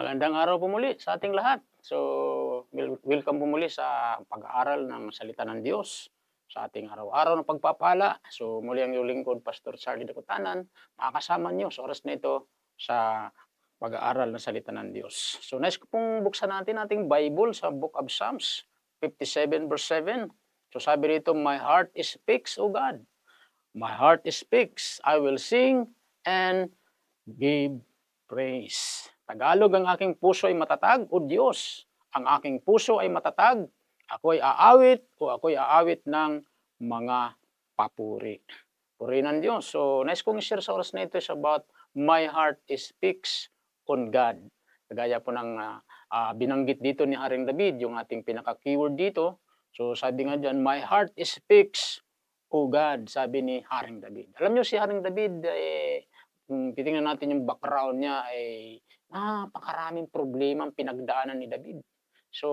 Magandang araw po muli sa ating lahat. So, welcome po muli sa pag-aaral ng salita ng Diyos sa ating araw-araw na pagpapala. So, muli ang iyong lingkod, Pastor Charlie Dakutanan, makakasama niyo sa oras na ito sa pag-aaral ng salita ng Diyos. So, nice ko pong buksan natin ating Bible sa Book of Psalms 57 verse 7. So, sabi rito, "My heart speaks, O God. My heart speaks. I will sing and give praise." Tagalog, ang aking puso ay matatag, O Diyos. Ang aking puso ay matatag. Ako'y aawit o ako'y aawit ng mga papuri. Purihin ng Diyos. So, nice kong i-share sa oras na ito is about my heart speaks on God. Kagaya po ng binanggit dito ni Haring David, yung ating pinaka-keyword dito. So, sabi nga dyan, my heart speaks, O God, sabi ni Haring David. Alam nyo si Haring David, kung titingnan natin yung background niya ay napakaraming problema ang pinagdaanan ni David. So,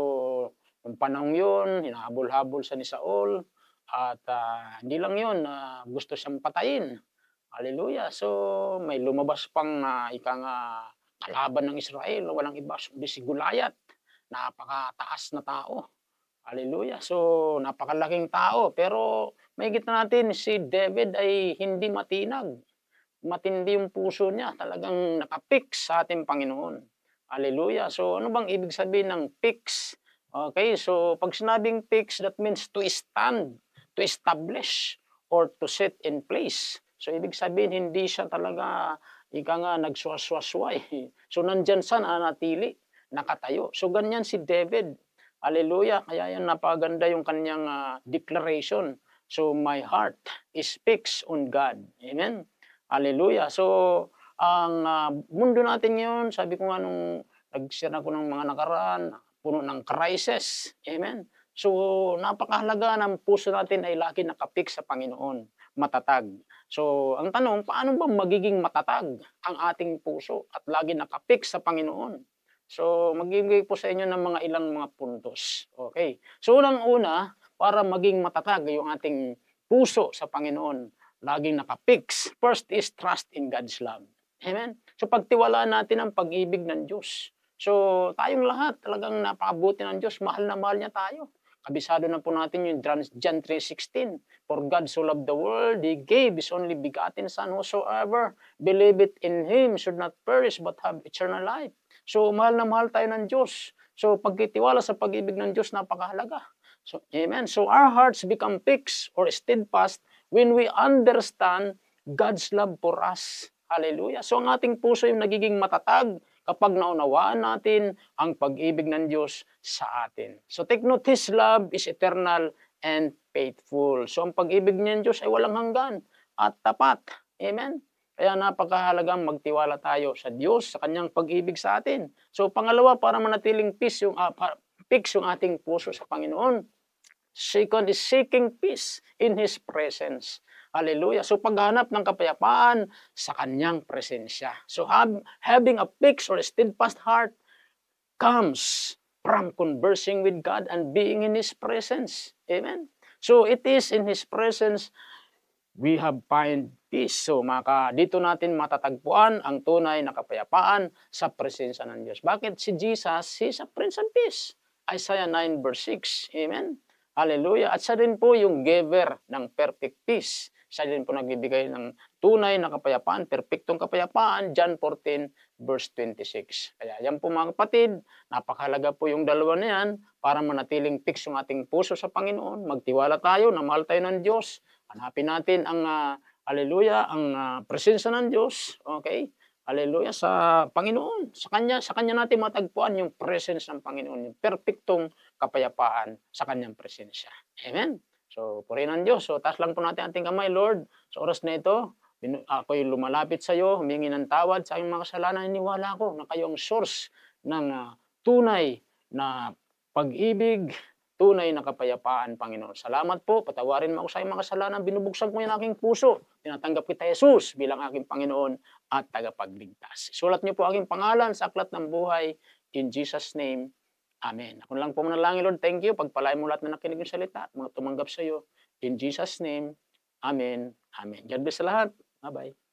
nung panahon yun, hinahabol-habol siya ni Saul at hindi lang yun, gusto siyang patayin. Hallelujah. So, may lumabas pang ika nga kalaban ng Israel, walang iba kundi si Goliath. Napakataas na tao. Hallelujah. So, napakalaking tao. Pero mahigit na natin, si David ay hindi matinag. Matindi yung puso niya, talagang naka-fix sa ating Panginoon. Hallelujah. So, ano bang ibig sabihin ng fix? Okay, so pag sinabing fix, that means to stand, to establish, or to set in place. So, ibig sabihin, hindi siya talaga, ika nga, nagsuwaswasway. So, nandyan siya, nanatili, nakatayo. So, ganyan si David. Hallelujah. Kaya yan, napaganda yung kanyang declaration. So, my heart speaks on God. Amen. Hallelujah. So, ang mundo natin ngayon, sabi ko nga nung nag-share ako ng mga nakaraan, puno ng crisis. Amen. So, napakahalaga ng puso natin ay lagi nakapik sa Panginoon, matatag. So, ang tanong, paano ba magiging matatag ang ating puso at lagi nakapik sa Panginoon? So, magbibigay po sa inyo ng mga ilang mga puntos. Okay. So, unang-una, para maging matatag yung ating puso sa Panginoon, laging nakapix. First is trust in God's love. Amen? So pagtiwalaan natin ang pag-ibig ng Diyos. So tayong lahat talagang napakabuti ng Diyos. Mahal na mahal niya tayo. Kabisado na po natin yung John 3:16. For God so loved the world, He gave His only begotten Son, whosoever believeth in Him should not perish but have eternal life. So mahal na mahal tayo ng Diyos. So pagtitiwala sa pag-ibig ng Diyos, napakahalaga. So, amen. So our hearts become fixed or steadfast when we understand God's love for us. Hallelujah. So ang ating puso yung nagiging matatag kapag naunawaan natin ang pag-ibig ng Diyos sa atin. So take note, His love is eternal and faithful. So ang pag-ibig niya ng Diyos ay walang hanggan at tapat. Amen. Kaya napakahalagang magtiwala tayo sa Diyos, sa kanyang pag-ibig sa atin. So pangalawa, para manatiling peace fix yung ating puso sa Panginoon. Second is seeking peace in His presence. Hallelujah. So paghanap ng kapayapaan sa kanyang presensya. So having a fixed or steadfast heart comes from conversing with God and being in His presence. Amen. So it is in His presence we have find peace. So dito natin matatagpuan ang tunay na kapayapaan sa presensya ng Diyos. Bakit? Si Jesus, He's a Prince of Peace. Isaiah 9 verse 6. Amen. Hallelujah. At siya din po yung giver ng perfect peace. Siya din po nagbibigay ng tunay na kapayapaan, perfectong kapayapaan, John 14 verse 26. Kaya yan po mga kapatid, napakahalaga po yung dalawa na yan para manatiling fix yung ating puso sa Panginoon. Magtiwala tayo na mahal tayo ng Diyos. Hanapin natin ang, hallelujah, ang presensya ng Diyos. Okay? Hallelujah, sa Panginoon. Sa Kanya natin matagpuan yung presence ng Panginoon, yung perfectong kapayapaan sa Kanyang presensya. Amen? So, purihin ang Diyos. So, taas lang po natin ating kamay, Lord. Sa oras na ito, ako'y lumalapit sa iyo, humingi ng tawad sa aking mga kasalanan. Iniwala ko na kayo ang source ng tunay na pag-ibig, tunay na kapayapaan, Panginoon. Salamat po, patawarin mo ako sa aking mga kasalanan. Binubuksan ko yung aking puso. Tinatanggap kita, Jesus, bilang aking Panginoon at tagapagligtas. Sulat niyo po aking pangalan sa aklat ng buhay. In Jesus' name, Amen. Ako lang po manalangin, Lord. Thank you. Pagpalain mo lahat na nakinig ng salita, mga tumanggap sa iyo. In Jesus' name, Amen. Amen. God bless sa lahat. Bye-bye.